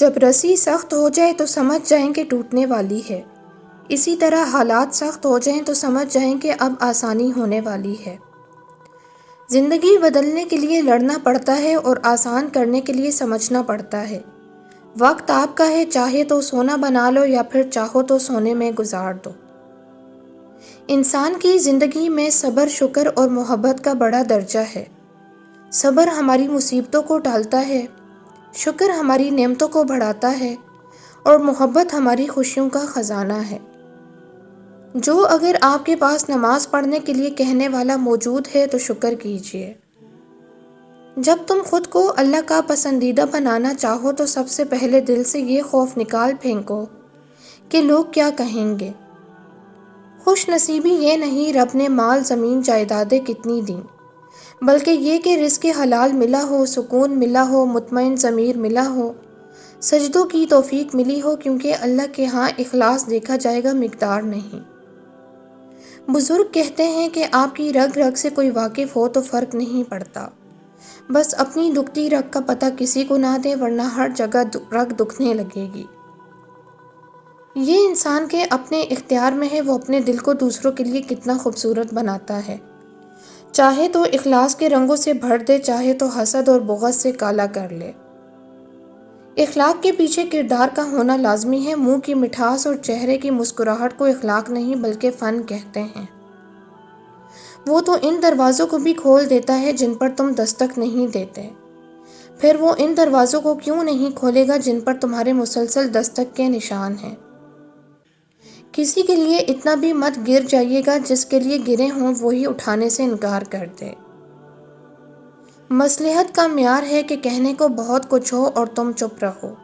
جب رسی سخت ہو جائے تو سمجھ جائیں کہ ٹوٹنے والی ہے، اسی طرح حالات سخت ہو جائیں تو سمجھ جائیں کہ اب آسانی ہونے والی ہے۔ زندگی بدلنے کے لیے لڑنا پڑتا ہے اور آسان کرنے کے لیے سمجھنا پڑتا ہے۔ وقت آپ کا ہے، چاہے تو سونا بنا لو یا پھر چاہو تو سونے میں گزار دو۔ انسان کی زندگی میں صبر، شکر اور محبت کا بڑا درجہ ہے۔ صبر ہماری مصیبتوں کو ٹالتا ہے، شکر ہماری نعمتوں کو بڑھاتا ہے اور محبت ہماری خوشیوں کا خزانہ ہے۔ جو اگر آپ کے پاس نماز پڑھنے کے لیے کہنے والا موجود ہے تو شکر کیجیے۔ جب تم خود کو اللہ کا پسندیدہ بنانا چاہو تو سب سے پہلے دل سے یہ خوف نکال پھینکو کہ لوگ کیا کہیں گے۔ خوش نصیبی یہ نہیں رب نے مال، زمین، جائیدادیں کتنی دیں، بلکہ یہ کہ رزق حلال ملا ہو، سکون ملا ہو، مطمئن ضمیر ملا ہو، سجدوں کی توفیق ملی ہو، کیونکہ اللہ کے ہاں اخلاص دیکھا جائے گا، مقدار نہیں۔ بزرگ کہتے ہیں کہ آپ کی رگ رگ سے کوئی واقف ہو تو فرق نہیں پڑتا، بس اپنی دکھتی رگ کا پتہ کسی کو نہ دے، ورنہ ہر جگہ رگ دکھنے لگے گی۔ یہ انسان کے اپنے اختیار میں ہے، وہ اپنے دل کو دوسروں کے لیے کتنا خوبصورت بناتا ہے۔ چاہے تو اخلاص کے رنگوں سے بھر دے، چاہے تو حسد اور بغض سے کالا کر لے۔ اخلاق کے پیچھے کردار کا ہونا لازمی ہے۔ منہ کی مٹھاس اور چہرے کی مسکراہٹ کو اخلاق نہیں بلکہ فن کہتے ہیں۔ وہ تو ان دروازوں کو بھی کھول دیتا ہے جن پر تم دستک نہیں دیتے، پھر وہ ان دروازوں کو کیوں نہیں کھولے گا جن پر تمہارے مسلسل دستک کے نشان ہیں۔ کسی کے لیے اتنا بھی مت گر جائیے گا، جس کے لیے گرے ہوں وہی اٹھانے سے انکار کر دے۔ مصلحت کا معیار ہے کہ کہنے کو بہت کچھ ہو اور تم چپ رہو۔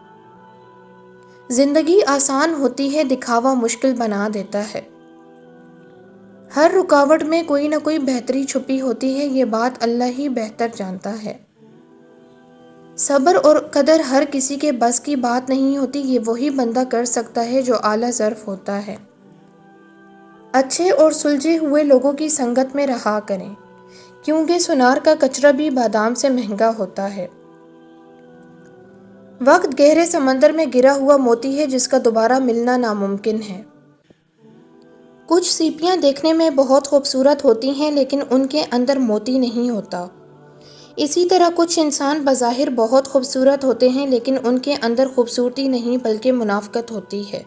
زندگی آسان ہوتی ہے، دکھاوا مشکل بنا دیتا ہے۔ ہر رکاوٹ میں کوئی نہ کوئی بہتری چھپی ہوتی ہے، یہ بات اللہ ہی بہتر جانتا ہے۔ صبر اور قدر ہر کسی کے بس کی بات نہیں ہوتی، یہ وہی بندہ کر سکتا ہے جو اعلیٰ ظرف ہوتا ہے۔ اچھے اور سلجھے ہوئے لوگوں کی سنگت میں رہا کریں، کیونکہ سنار کا کچرا بھی بادام سے مہنگا ہوتا ہے۔ وقت گہرے سمندر میں گرا ہوا موتی ہے جس کا دوبارہ ملنا ناممکن ہے۔ کچھ سیپیاں دیکھنے میں بہت خوبصورت ہوتی ہیں لیکن ان کے اندر موتی نہیں ہوتا۔ اسی طرح کچھ انسان بظاہر بہت خوبصورت ہوتے ہیں لیکن ان کے اندر خوبصورتی نہیں بلکہ منافقت ہوتی ہے۔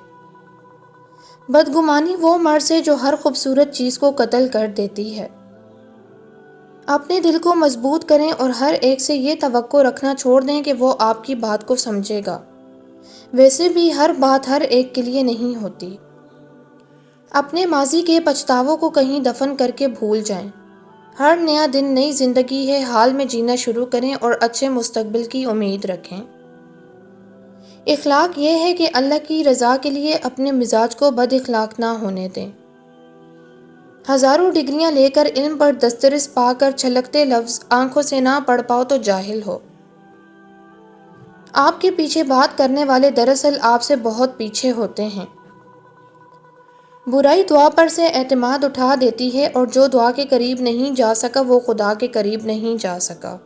بدگمانی وہ مرض ہے جو ہر خوبصورت چیز کو قتل کر دیتی ہے۔ اپنے دل کو مضبوط کریں اور ہر ایک سے یہ توقع رکھنا چھوڑ دیں کہ وہ آپ کی بات کو سمجھے گا۔ ویسے بھی ہر بات ہر ایک کے لیے نہیں ہوتی۔ اپنے ماضی کے پچھتاووں کو کہیں دفن کر کے بھول جائیں۔ ہر نیا دن نئی زندگی ہے، حال میں جینا شروع کریں اور اچھے مستقبل کی امید رکھیں۔ اخلاق یہ ہے کہ اللہ کی رضا کے لیے اپنے مزاج کو بد اخلاق نہ ہونے دیں۔ ہزاروں ڈگریاں لے کر علم پر دسترس پا کر چھلکتے لفظ آنکھوں سے نہ پڑھ پاؤ تو جاہل ہو۔ آپ کے پیچھے بات کرنے والے دراصل آپ سے بہت پیچھے ہوتے ہیں۔ برائی دعا پر سے اعتماد اٹھا دیتی ہے اور جو دعا کے قریب نہیں جا سکا وہ خدا کے قریب نہیں جا سکا۔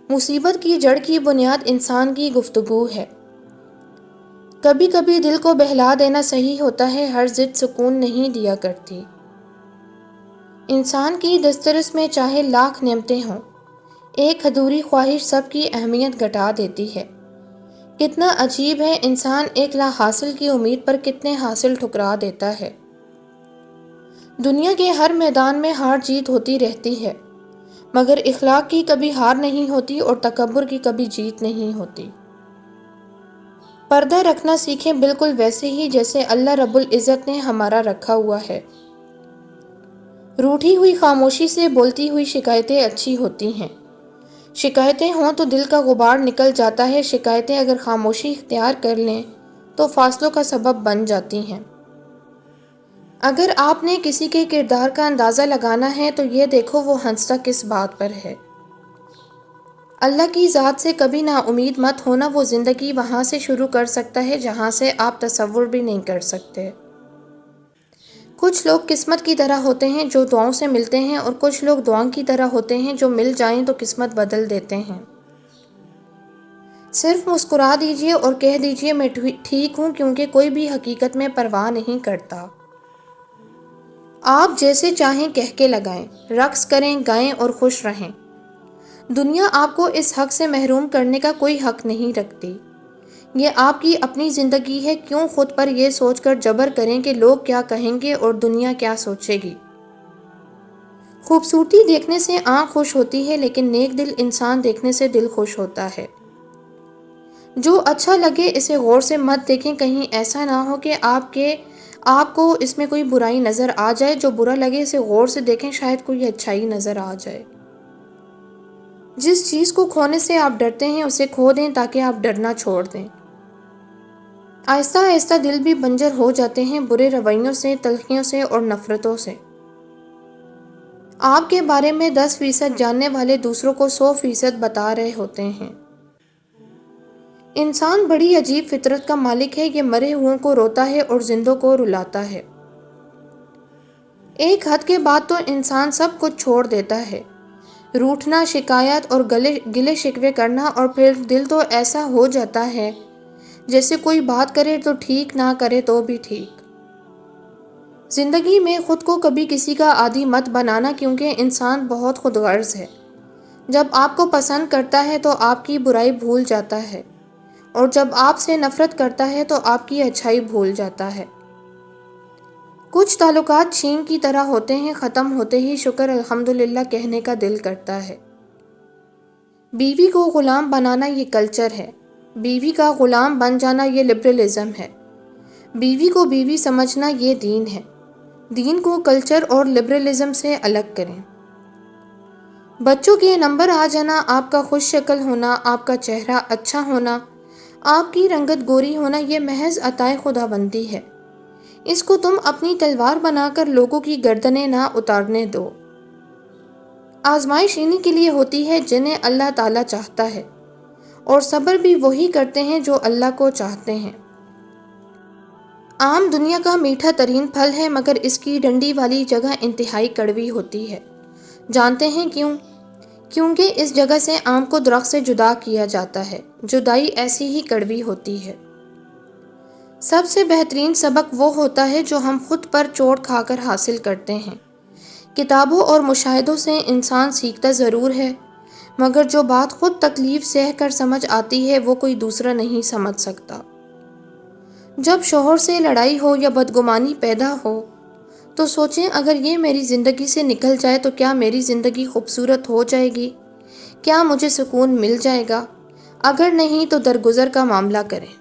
مصیبت کی جڑ کی بنیاد انسان کی گفتگو ہے۔ کبھی کبھی دل کو بہلا دینا صحیح ہوتا ہے، ہر ضد سکون نہیں دیا کرتی۔ انسان کی دسترس میں چاہے لاکھ نعمتیں ہوں، ایک ادھوری خواہش سب کی اہمیت گھٹا دیتی ہے۔ کتنا عجیب ہے، انسان ایک لا حاصل کی امید پر کتنے حاصل ٹھکرا دیتا ہے۔ دنیا کے ہر میدان میں ہار جیت ہوتی رہتی ہے، مگر اخلاق کی کبھی ہار نہیں ہوتی اور تکبر کی کبھی جیت نہیں ہوتی۔ پردہ رکھنا سیکھیں، بالکل ویسے ہی جیسے اللہ رب العزت نے ہمارا رکھا ہوا ہے۔ روٹھی ہوئی خاموشی سے بولتی ہوئی شکایتیں اچھی ہوتی ہیں۔ شکایتیں ہوں تو دل کا غبار نکل جاتا ہے، شکایتیں اگر خاموشی اختیار کر لیں تو فاصلوں کا سبب بن جاتی ہیں۔ اگر آپ نے کسی کے کردار کا اندازہ لگانا ہے تو یہ دیکھو وہ ہنستا کس بات پر ہے۔ اللہ کی ذات سے کبھی نا امید مت ہونا، وہ زندگی وہاں سے شروع کر سکتا ہے جہاں سے آپ تصور بھی نہیں کر سکتے۔ کچھ لوگ قسمت کی طرح ہوتے ہیں جو دعاؤں سے ملتے ہیں اور کچھ لوگ دعاؤں کی طرح ہوتے ہیں جو مل جائیں تو قسمت بدل دیتے ہیں۔ صرف مسکرا دیجئے اور کہہ دیجئے میں ٹھیک ہوں، کیونکہ کوئی بھی حقیقت میں پرواہ نہیں کرتا۔ آپ جیسے چاہیں کہہ کے لگائیں، رقص کریں، گائیں اور خوش رہیں۔ دنیا آپ کو اس حق سے محروم کرنے کا کوئی حق نہیں رکھتی۔ یہ آپ کی اپنی زندگی ہے، کیوں خود پر یہ سوچ کر جبر کریں کہ لوگ کیا کہیں گے اور دنیا کیا سوچے گی۔ خوبصورتی دیکھنے سے آنکھ خوش ہوتی ہے، لیکن نیک دل انسان دیکھنے سے دل خوش ہوتا ہے۔ جو اچھا لگے اسے غور سے مت دیکھیں، کہیں ایسا نہ ہو کہ آپ کو اس میں کوئی برائی نظر آ جائے۔ جو برا لگے اسے غور سے دیکھیں، شاید کوئی اچھائی نظر آ جائے۔ جس چیز کو کھونے سے آپ ڈرتے ہیں اسے کھو دیں تاکہ آپ ڈرنا چھوڑ دیں۔ آہستہ آہستہ دل بھی بنجر ہو جاتے ہیں، برے رویوں سے، تلخیوں سے اور نفرتوں سے۔ آپ کے بارے میں 10% جاننے والے دوسروں کو 100% بتا رہے ہوتے ہیں۔ انسان بڑی عجیب فطرت کا مالک ہے، یہ مرے ہوئوں کو روتا ہے اور زندوں کو رلاتا ہے۔ ایک حد کے بعد تو انسان سب کچھ چھوڑ دیتا ہے، روٹھنا، شکایت اور گلے شکوے کرنا، اور پھر دل تو ایسا ہو جاتا ہے جیسے کوئی بات کرے تو ٹھیک، نہ کرے تو بھی ٹھیک۔ زندگی میں خود کو کبھی کسی کا عادی مت بنانا، کیونکہ انسان بہت خود غرض ہے۔ جب آپ کو پسند کرتا ہے تو آپ کی برائی بھول جاتا ہے، اور جب آپ سے نفرت کرتا ہے تو آپ کی اچھائی بھول جاتا ہے۔ کچھ تعلقات چھین کی طرح ہوتے ہیں، ختم ہوتے ہی شکر الحمدللہ کہنے کا دل کرتا ہے۔ بیوی کو غلام بنانا یہ کلچر ہے، بیوی کا غلام بن جانا یہ لبرلزم ہے۔ بیوی کو بیوی سمجھنا یہ دین ہے۔ دین کو کلچر اور لبرلزم سے الگ کریں۔ بچوں کے نمبر آ جانا، آپ کا خوش شکل ہونا، آپ کا چہرہ اچھا ہونا، آپ کی رنگت گوری ہونا، یہ محض عطائے خداوندی ہے۔ اس کو تم اپنی تلوار بنا کر لوگوں کی گردنیں نہ اتارنے دو۔ آزمائش انہی کے لیے ہوتی ہے جنہیں اللہ تعالیٰ چاہتا ہے، اور صبر بھی وہی کرتے ہیں جو اللہ کو چاہتے ہیں۔ آم دنیا کا میٹھا ترین پھل ہے، مگر اس کی ڈنڈی والی جگہ انتہائی کڑوی ہوتی ہے۔ جانتے ہیں کیوں؟ کیونکہ اس جگہ سے آم کو درخت سے جدا کیا جاتا ہے۔ جدائی ایسی ہی کڑوی ہوتی ہے۔ سب سے بہترین سبق وہ ہوتا ہے جو ہم خود پر چوٹ کھا کر حاصل کرتے ہیں۔ کتابوں اور مشاہدوں سے انسان سیکھتا ضرور ہے، مگر جو بات خود تکلیف سہ کر سمجھ آتی ہے وہ کوئی دوسرا نہیں سمجھ سکتا۔ جب شوہر سے لڑائی ہو یا بدگمانی پیدا ہو تو سوچیں، اگر یہ میری زندگی سے نکل جائے تو کیا میری زندگی خوبصورت ہو جائے گی؟ کیا مجھے سکون مل جائے گا؟ اگر نہیں تو درگزر کا معاملہ کریں۔